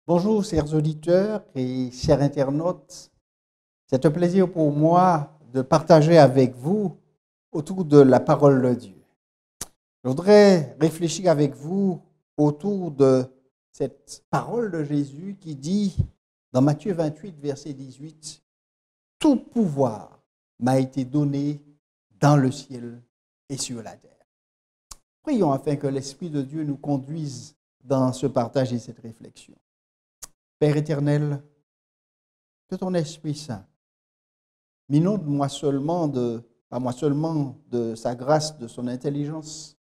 Bonjour, chers auditeurs et chers internautes. C'est un plaisir pour moi de partager avec vous autour de la parole de Dieu. Je voudrais réfléchir avec vous autour de cette parole de Jésus qui dit dans Matthieu 28, verset 18, « Tout pouvoir m'a été donné dans le ciel et sur la terre. » Prions afin que l'Esprit de Dieu nous conduise dans ce partage et cette réflexion. Père éternel, que ton Esprit Saint m'inonde pas moi seulement de sa grâce, de son intelligence,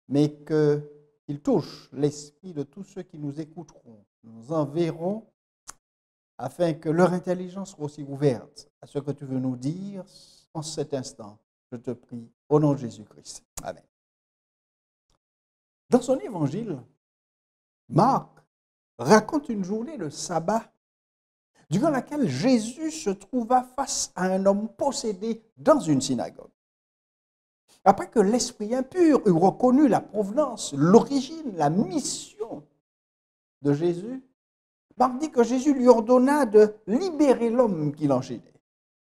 mais qu'il touche l'esprit de tous ceux qui nous écouteront, nous enverrons, afin que leur intelligence soit aussi ouverte à ce que tu veux nous dire en cet instant. Je te prie, au nom de Jésus-Christ. Amen. Dans son évangile, Marc raconte une journée de sabbat durant laquelle Jésus se trouva face à un homme possédé dans une synagogue. Après que l'esprit impur eut reconnu la provenance, l'origine, la mission de Jésus, Marc dit que Jésus lui ordonna de libérer l'homme qui l'enchaînait.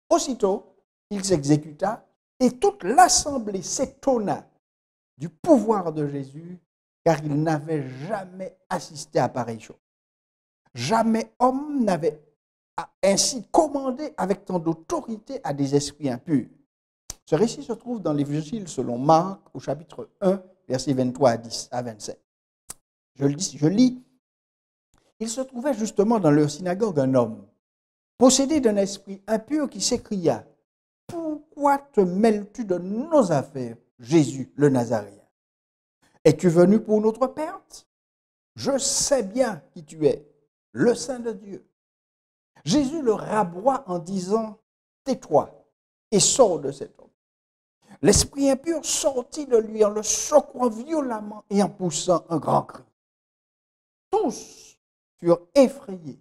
Aussitôt, il s'exécuta et toute l'assemblée s'étonna du pouvoir de Jésus, car il n'avait jamais assisté à pareille chose. Jamais homme n'avait ainsi commandé avec tant d'autorité à des esprits impurs. Ce récit se trouve dans l'Évangile selon Marc, au chapitre 1, versets 23 à 27. Je lis. Il se trouvait justement dans leur synagogue un homme, possédé d'un esprit impur qui s'écria, « Pourquoi te mêles-tu de nos affaires, Jésus le Nazaréen? Es-tu venu pour notre perte? Je sais bien qui tu es, le Saint de Dieu. » Jésus le rabroie en disant, « Tais-toi et sors de cet homme. » L'esprit impur sortit de lui en le secouant violemment et en poussant un grand cri. Tous furent effrayés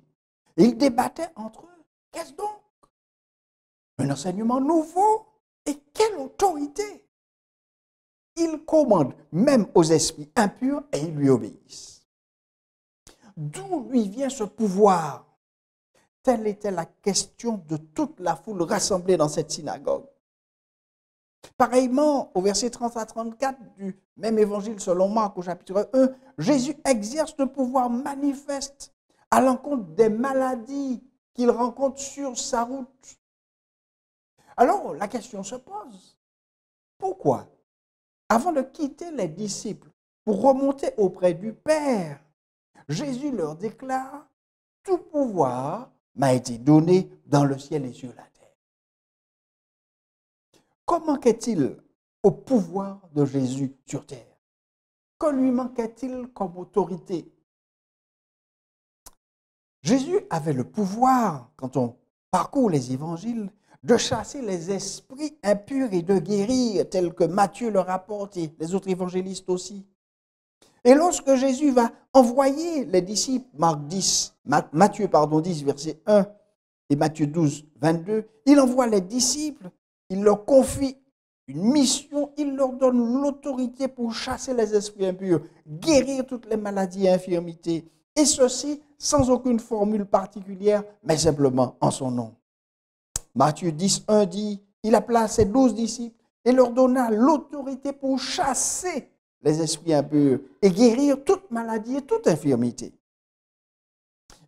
et ils débattaient entre eux. Qu'est-ce donc? Un enseignement nouveau? Et quelle autorité! Il commande même aux esprits impurs et ils lui obéissent. D'où lui vient ce pouvoir? Telle était la question de toute la foule rassemblée dans cette synagogue. Pareillement, au verset 30 à 34 du même évangile selon Marc au chapitre 1, Jésus exerce le pouvoir manifeste à l'encontre des maladies qu'il rencontre sur sa route. Alors, la question se pose, pourquoi, avant de quitter les disciples pour remonter auprès du Père, Jésus leur déclare, « Tout pouvoir m'a été donné dans le ciel et sur la terre. » Comment manquait-il au pouvoir de Jésus sur terre? Que lui manquait-il comme autorité? Jésus avait le pouvoir, quand on parcourt les évangiles, de chasser les esprits impurs et de guérir, tel que Matthieu le rapporte et les autres évangélistes aussi. Et lorsque Jésus va envoyer les disciples, Matthieu 10, verset 1 et Matthieu 12, 22, il envoie les disciples, il leur confie une mission, il leur donne l'autorité pour chasser les esprits impurs, guérir toutes les maladies et infirmités, et ceci sans aucune formule particulière, mais simplement en son nom. Matthieu 10, 1 dit, il appela ses 12 disciples et leur donna l'autorité pour chasser les esprits impurs et guérir toute maladie et toute infirmité.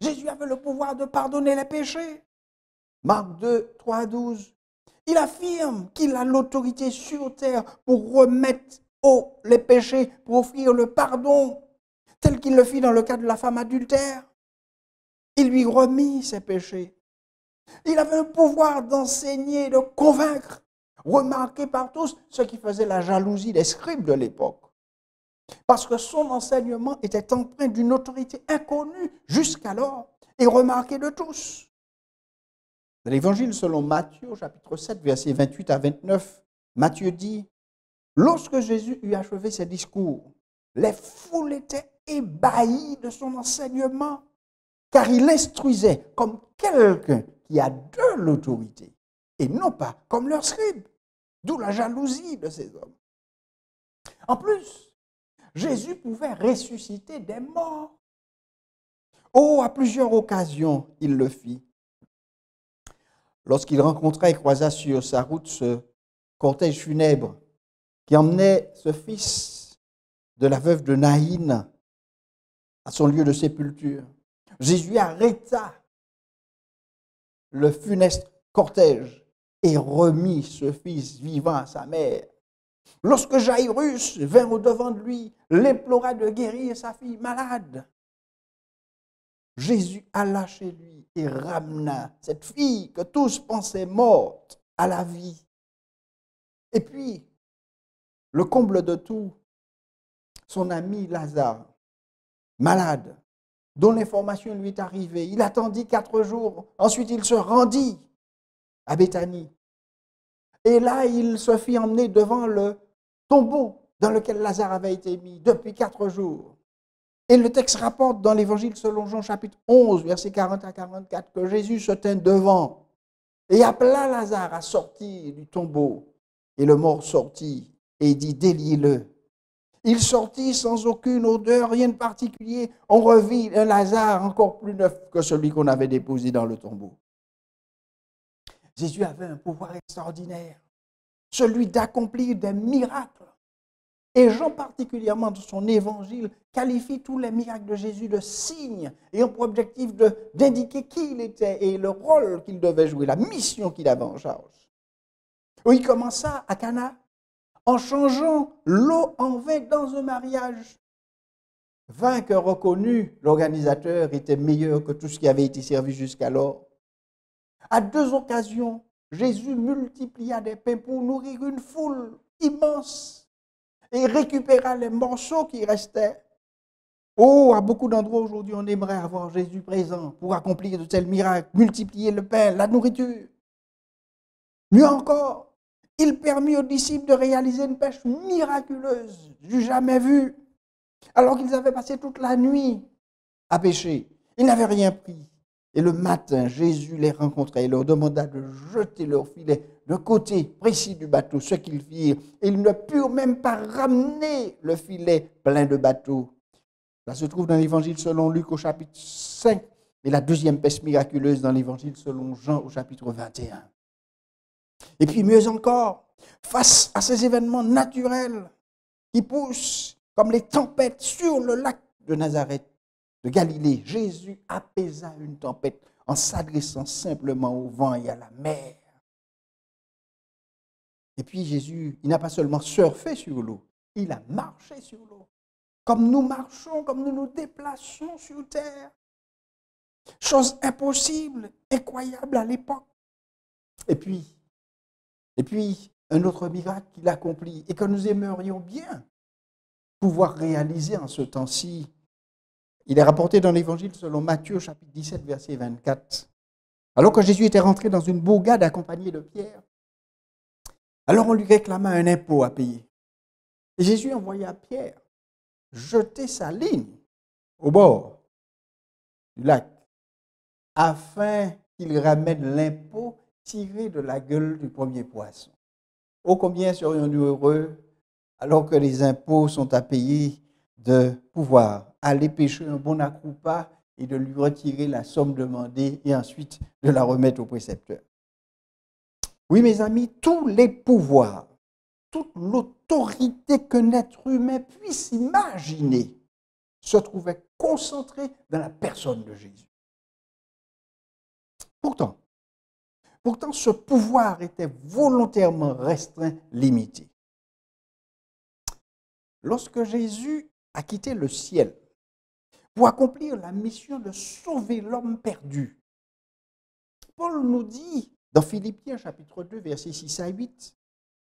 Jésus avait le pouvoir de pardonner les péchés. Marc 2, 3, 12. Il affirme qu'il a l'autorité sur terre pour remettre les péchés, pour offrir le pardon, tel qu'il le fit dans le cas de la femme adultère. Il lui remit ses péchés. Il avait un pouvoir d'enseigner, de convaincre, remarqué par tous, ce qui faisait la jalousie des scribes de l'époque. Parce que son enseignement était empreint d'une autorité inconnue jusqu'alors et remarquée de tous. Dans l'Évangile selon Matthieu, chapitre 7, versets 28 à 29, Matthieu dit, « Lorsque Jésus eut achevé ses discours, les foules étaient ébahies de son enseignement, car il instruisait comme quelqu'un qui a de l'autorité, et non pas comme leurs scribes, d'où la jalousie de ces hommes. En plus, Jésus pouvait ressusciter des morts. Oh, à plusieurs occasions, il le fit. Lorsqu'il rencontra et croisa sur sa route ce cortège funèbre qui emmenait ce fils de la veuve de Naïn à son lieu de sépulture, Jésus arrêta le funeste cortège et remit ce fils vivant à sa mère. Lorsque Jairus vint au-devant de lui, l'implora de guérir sa fille malade, Jésus alla chez lui et ramena cette fille que tous pensaient morte à la vie. Et puis, le comble de tout, son ami Lazare, malade, dont l'information lui est arrivée. Il attendit 4 jours. Ensuite, il se rendit à Béthanie. Et là, il se fit emmener devant le tombeau dans lequel Lazare avait été mis depuis 4 jours. Et le texte rapporte dans l'Évangile selon Jean chapitre 11, versets 40 à 44, que Jésus se tint devant et appela Lazare à sortir du tombeau. Et le mort sortit et dit, déliez-le. Il sortit sans aucune odeur, rien de particulier. On revit un Lazare encore plus neuf que celui qu'on avait déposé dans le tombeau. Jésus avait un pouvoir extraordinaire, celui d'accomplir des miracles. Et Jean, particulièrement dans son évangile, qualifie tous les miracles de Jésus de signes, ayant pour objectif d'indiquer qui il était et le rôle qu'il devait jouer, la mission qu'il avait en charge. Il commença à Cana en changeant l'eau en vin dans un mariage. Vin que reconnu, l'organisateur était meilleur que tout ce qui avait été servi jusqu'alors. À 2 occasions, Jésus multiplia des pains pour nourrir une foule immense et récupéra les morceaux qui restaient. Oh, à beaucoup d'endroits aujourd'hui, on aimerait avoir Jésus présent pour accomplir de tels miracles, multiplier le pain, la nourriture. Mieux encore, il permit aux disciples de réaliser une pêche miraculeuse, du jamais vue, alors qu'ils avaient passé toute la nuit à pêcher. Ils n'avaient rien pris. Et le matin, Jésus les rencontra et leur demanda de jeter leur filet d'un côté précis du bateau, ce qu'ils firent. Et ils ne purent même pas ramener le filet plein de bateaux. Ça se trouve dans l'Évangile selon Luc au chapitre 5 et la deuxième pêche miraculeuse dans l'Évangile selon Jean au chapitre 21. Et puis mieux encore, face à ces événements naturels qui poussent comme les tempêtes sur le lac de Nazareth, de Galilée, Jésus apaisa une tempête en s'adressant simplement au vent et à la mer. Et puis Jésus, il n'a pas seulement surfé sur l'eau, il a marché sur l'eau. Comme nous marchons, comme nous nous déplaçons sur terre. Chose impossible, incroyable à l'époque. Et puis, un autre miracle qu'il accomplit et que nous aimerions bien pouvoir réaliser en ce temps-ci. Il est rapporté dans l'Évangile selon Matthieu, chapitre 17, verset 24. Alors que Jésus était rentré dans une bourgade accompagné de Pierre, alors on lui réclama un impôt à payer. Et Jésus envoya Pierre jeter sa ligne au bord du lac afin qu'il ramène l'impôt tiré de la gueule du premier poisson. Oh, combien serions-nous heureux, alors que les impôts sont à payer, de pouvoir aller pêcher un bon accroupa et de lui retirer la somme demandée et ensuite de la remettre au précepteur. Oui, mes amis, tous les pouvoirs, toute l'autorité qu'un être humain puisse imaginer se trouvait concentrée dans la personne de Jésus. Pourtant, ce pouvoir était volontairement restreint, limité. Lorsque Jésus a quitté le ciel pour accomplir la mission de sauver l'homme perdu, Paul nous dit dans Philippiens chapitre 2, versets 6 à 8,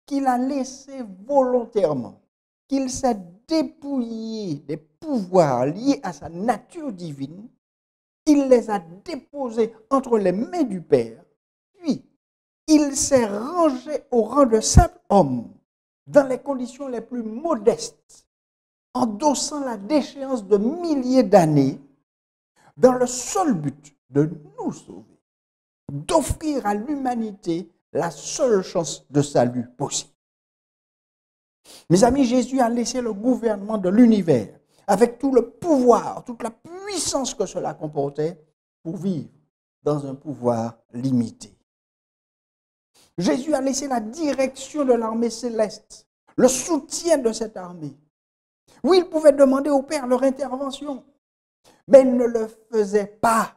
qu'il a laissé volontairement, qu'il s'est dépouillé des pouvoirs liés à sa nature divine, il les a déposés entre les mains du Père, puis il s'est rangé au rang de simple homme dans les conditions les plus modestes, endossant la déchéance de milliers d'années dans le seul but de nous sauver, d'offrir à l'humanité la seule chance de salut possible. Mes amis, Jésus a laissé le gouvernement de l'univers avec tout le pouvoir, toute la puissance que cela comportait, pour vivre dans un pouvoir limité. Jésus a laissé la direction de l'armée céleste, le soutien de cette armée. Oui, il pouvait demander au Père leur intervention, mais il ne le faisait pas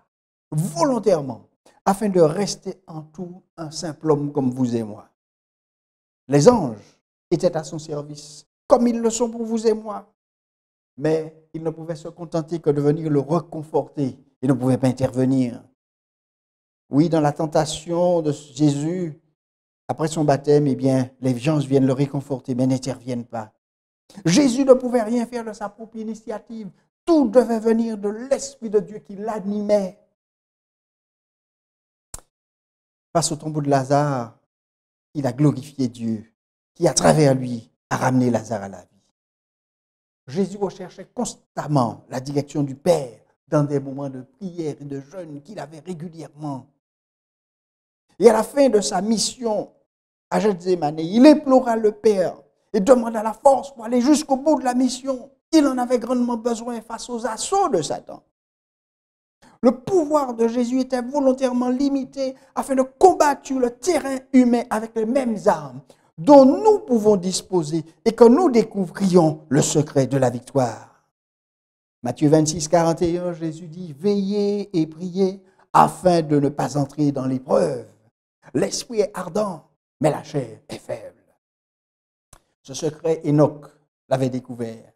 volontairement, afin de rester en tout un simple homme comme vous et moi. Les anges étaient à son service, comme ils le sont pour vous et moi, mais ils ne pouvaient se contenter que de venir le réconforter. Ils ne pouvaient pas intervenir. Oui, dans la tentation de Jésus, après son baptême, eh bien, les gens viennent le réconforter, mais n'interviennent pas. Jésus ne pouvait rien faire de sa propre initiative. Tout devait venir de l'Esprit de Dieu qui l'animait. Face au tombeau de Lazare, il a glorifié Dieu, qui à travers lui a ramené Lazare à la vie. Jésus recherchait constamment la direction du Père dans des moments de prière et de jeûne qu'il avait régulièrement. Et à la fin de sa mission à Gethsémani, il implora le Père et demanda la force pour aller jusqu'au bout de la mission. Il en avait grandement besoin face aux assauts de Satan. Le pouvoir de Jésus était volontairement limité afin de combattre sur le terrain humain avec les mêmes armes dont nous pouvons disposer et que nous découvrions le secret de la victoire. Matthieu 26, 41, Jésus dit « Veillez et priez afin de ne pas entrer dans l'épreuve. L'esprit est ardent, mais la chair est faible. » Ce secret, Enoch l'avait découvert.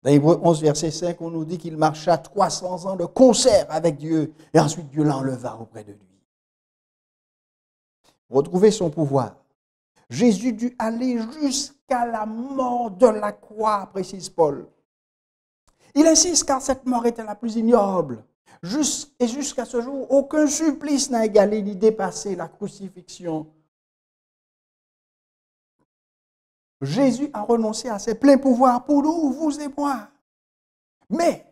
Dans Hébreux 11, verset 5, on nous dit qu'il marcha 300 ans de concert avec Dieu et ensuite Dieu l'enleva auprès de lui. Pour retrouver son pouvoir, Jésus dut aller jusqu'à la mort de la croix, précise Paul. Il insiste car cette mort était la plus ignoble. Et jusqu'à ce jour, aucun supplice n'a égalé ni dépassé la crucifixion. Jésus a renoncé à ses pleins pouvoirs pour nous, vous et moi. Mais,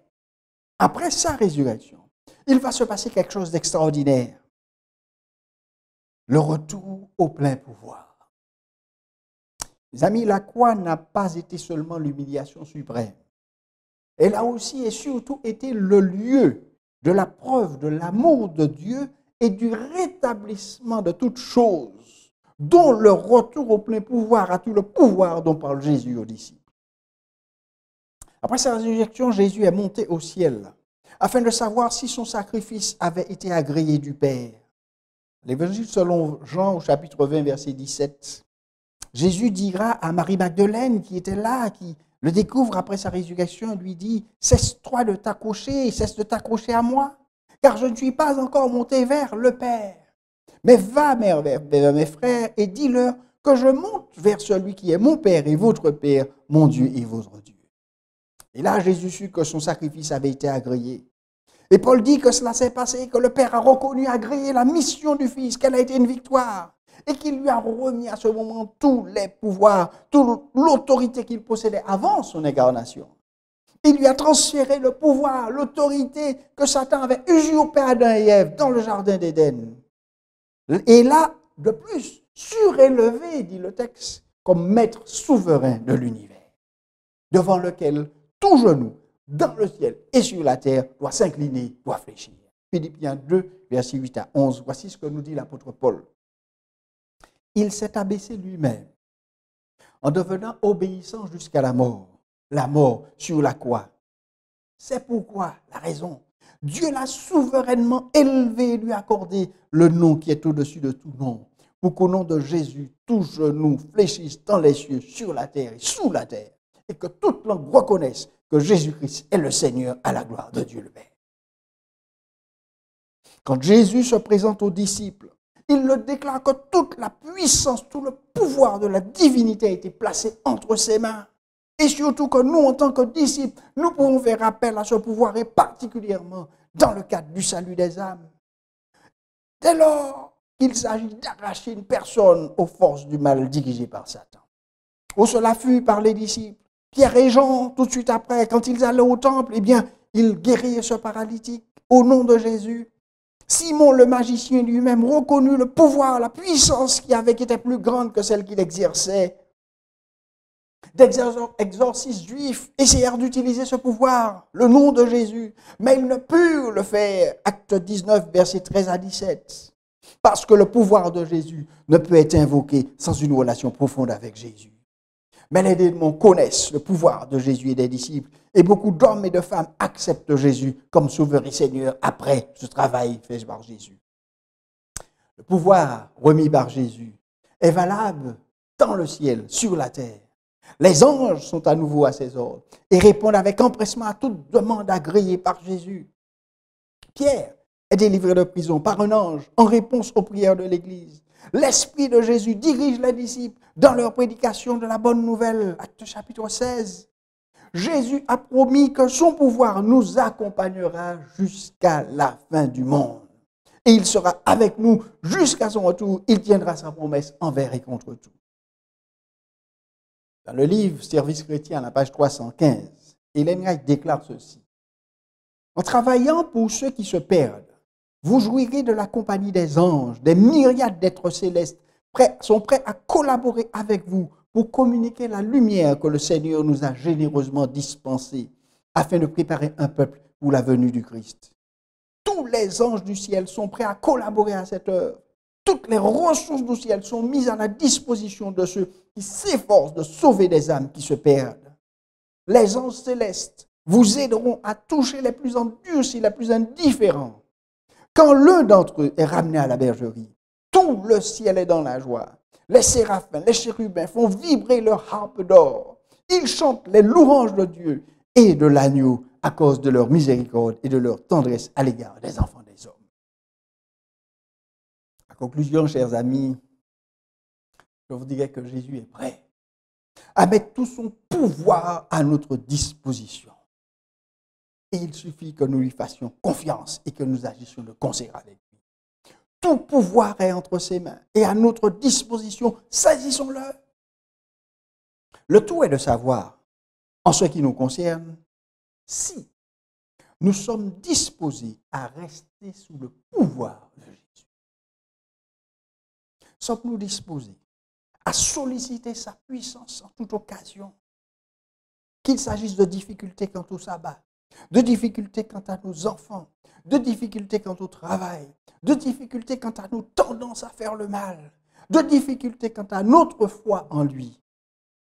après sa résurrection, il va se passer quelque chose d'extraordinaire. Le retour au plein pouvoir. Les amis, la croix n'a pas été seulement l'humiliation suprême. Elle a aussi et surtout été le lieu de la preuve de l'amour de Dieu et du rétablissement de toutes choses, dont le retour au plein pouvoir, à tout le pouvoir dont parle Jésus aux disciples. Après sa résurrection, Jésus est monté au ciel afin de savoir si son sacrifice avait été agréé du Père. L'évangile selon Jean au chapitre 20, verset 17. Jésus dira à Marie-Magdeleine qui était là, qui le découvre après sa résurrection, et lui dit « Cesse-toi de t'accrocher, cesse de t'accrocher à moi, car je ne suis pas encore monté vers le Père. Mais va vers mes frères et dis-leur que je monte vers celui qui est mon Père et votre Père, mon Dieu et votre Dieu. » Et là, Jésus sut que son sacrifice avait été agréé. Et Paul dit que cela s'est passé, que le Père a reconnu, agréé la mission du Fils, qu'elle a été une victoire, et qu'il lui a remis à ce moment tous les pouvoirs, toute l'autorité qu'il possédait avant son incarnation. Il lui a transféré le pouvoir, l'autorité que Satan avait usurpé à Adam et Ève dans le jardin d'Éden. Et là, de plus, surélevé, dit le texte, comme maître souverain de l'univers, devant lequel tout genou, dans le ciel et sur la terre, doit s'incliner, doit fléchir. Philippiens 2, versets 8 à 11, voici ce que nous dit l'apôtre Paul. Il s'est abaissé lui-même en devenant obéissant jusqu'à la mort sur la croix. C'est pourquoi, la raison, Dieu l'a souverainement élevé et lui accordé le nom qui est au-dessus de tout nom, pour qu'au nom de Jésus, tout genou fléchisse dans les cieux, sur la terre et sous la terre, et que toute langue reconnaisse que Jésus-Christ est le Seigneur à la gloire de Dieu le Père. Quand Jésus se présente aux disciples, il le déclare que toute la puissance, tout le pouvoir de la divinité a été placé entre ses mains. Et surtout que nous, en tant que disciples, nous pouvons faire appel à ce pouvoir, et particulièrement dans le cadre du salut des âmes. Dès lors qu'il s'agit d'arracher une personne aux forces du mal dirigées par Satan. Où cela fut par les disciples. Pierre et Jean, tout de suite après, quand ils allaient au temple, eh bien, ils guérirent ce paralytique au nom de Jésus. Simon le magicien lui-même reconnut le pouvoir, la puissance qui avait été plus grande que celle qu'il exerçait. d'exorcistes juifs essayèrent d'utiliser ce pouvoir, le nom de Jésus, mais ils ne purent le faire. Acte 19, versets 13 à 17. Parce que le pouvoir de Jésus ne peut être invoqué sans une relation profonde avec Jésus. Mais les démons connaissent le pouvoir de Jésus et des disciples, et beaucoup d'hommes et de femmes acceptent Jésus comme sauveur et Seigneur après ce travail fait par Jésus. Le pouvoir remis par Jésus est valable dans le ciel, sur la terre. Les anges sont à nouveau à ses ordres et répondent avec empressement à toute demande agréée par Jésus. Pierre est délivré de prison par un ange en réponse aux prières de l'Église. L'Esprit de Jésus dirige les disciples dans leur prédication de la bonne nouvelle. Acte chapitre 16. Jésus a promis que son pouvoir nous accompagnera jusqu'à la fin du monde. Et il sera avec nous jusqu'à son retour. Il tiendra sa promesse envers et contre tout. Dans le livre Service chrétien, à la page 315, Ellen White déclare ceci. En travaillant pour ceux qui se perdent, vous jouirez de la compagnie des anges, des myriades d'êtres célestes sont prêts à collaborer avec vous pour communiquer la lumière que le Seigneur nous a généreusement dispensée afin de préparer un peuple pour la venue du Christ. Tous les anges du ciel sont prêts à collaborer à cette œuvre. Toutes les ressources du ciel sont mises à la disposition de ceux qui s'efforcent de sauver des âmes qui se perdent. Les anges célestes vous aideront à toucher les plus endurcis, les plus indifférents. Quand l'un d'entre eux est ramené à la bergerie, tout le ciel est dans la joie. Les séraphins, les chérubins font vibrer leur harpe d'or. Ils chantent les louanges de Dieu et de l'agneau à cause de leur miséricorde et de leur tendresse à l'égard des enfants des hommes. En conclusion, chers amis, je vous dirais que Jésus est prêt à mettre tout son pouvoir à notre disposition. Et il suffit que nous lui fassions confiance et que nous agissions de concert avec lui. Tout pouvoir est entre ses mains et à notre disposition. Saisissons-le. Le tout est de savoir, en ce qui nous concerne, si nous sommes disposés à rester sous le pouvoir de Jésus. Sommes-nous disposés à solliciter sa puissance en toute occasion, qu'il s'agisse de difficultés quant au sabbat, de difficultés quant à nos enfants, de difficultés quant au travail, de difficultés quant à nos tendances à faire le mal, de difficultés quant à notre foi en lui,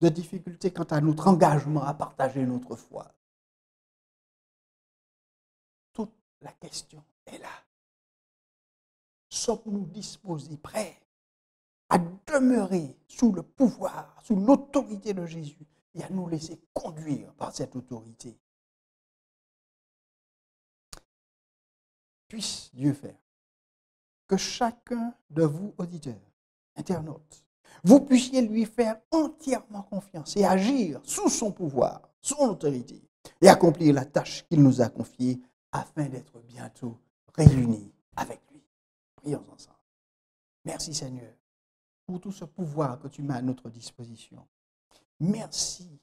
de difficultés quant à notre engagement à partager notre foi. Toute la question est là. Sommes-nous disposés, prêts à demeurer sous le pouvoir, sous l'autorité de Jésus et à nous laisser conduire par cette autorité? Puisse Dieu faire que chacun de vous, auditeurs, internautes, vous puissiez lui faire entièrement confiance et agir sous son pouvoir, son autorité, et accomplir la tâche qu'il nous a confiée afin d'être bientôt réunis avec lui. Prions ensemble. Merci Seigneur pour tout ce pouvoir que tu mets à notre disposition. Merci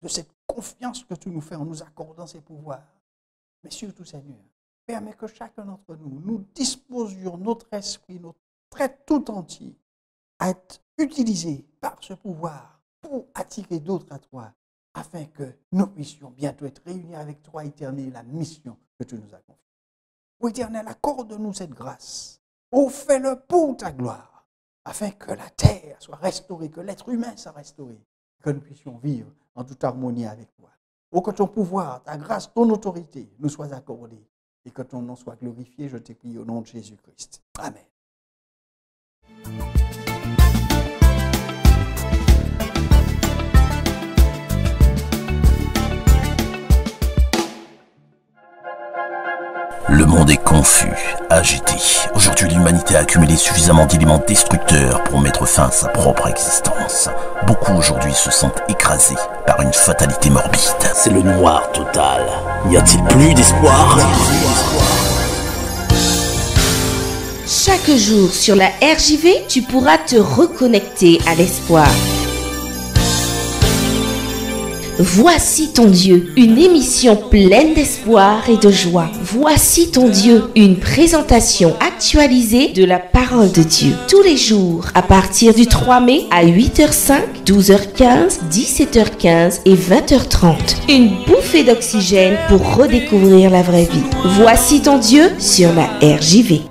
de cette confiance que tu nous fais en nous accordant ces pouvoirs. Mais surtout Seigneur, permets que chacun d'entre nous disposions notre esprit, notre être tout entier à être utilisé par ce pouvoir pour attirer d'autres à toi, afin que nous puissions bientôt être réunis avec toi et terminer la mission que tu nous as confiée. Ô Éternel, accorde-nous cette grâce. Ô, fais-le pour ta gloire, afin que la terre soit restaurée, que l'être humain soit restauré, que nous puissions vivre en toute harmonie avec toi. Ô, que ton pouvoir, ta grâce, ton autorité nous soient accordés et que ton nom soit glorifié, je t'ai prié au nom de Jésus-Christ. Amen. Le monde est confus, agité. Aujourd'hui, l'humanité a accumulé suffisamment d'éléments destructeurs pour mettre fin à sa propre existence. Beaucoup aujourd'hui se sentent écrasés par une fatalité morbide. C'est le noir total. N'y a-t-il plus d'espoir ? Chaque jour sur la RJV, tu pourras te reconnecter à l'espoir. Voici ton Dieu, une émission pleine d'espoir et de joie. Voici ton Dieu, une présentation actualisée de la parole de Dieu. Tous les jours, à partir du 3 mai à 8h05, 12h15, 17h15 et 20h30. Une bouffée d'oxygène pour redécouvrir la vraie vie. Voici ton Dieu sur la RJV.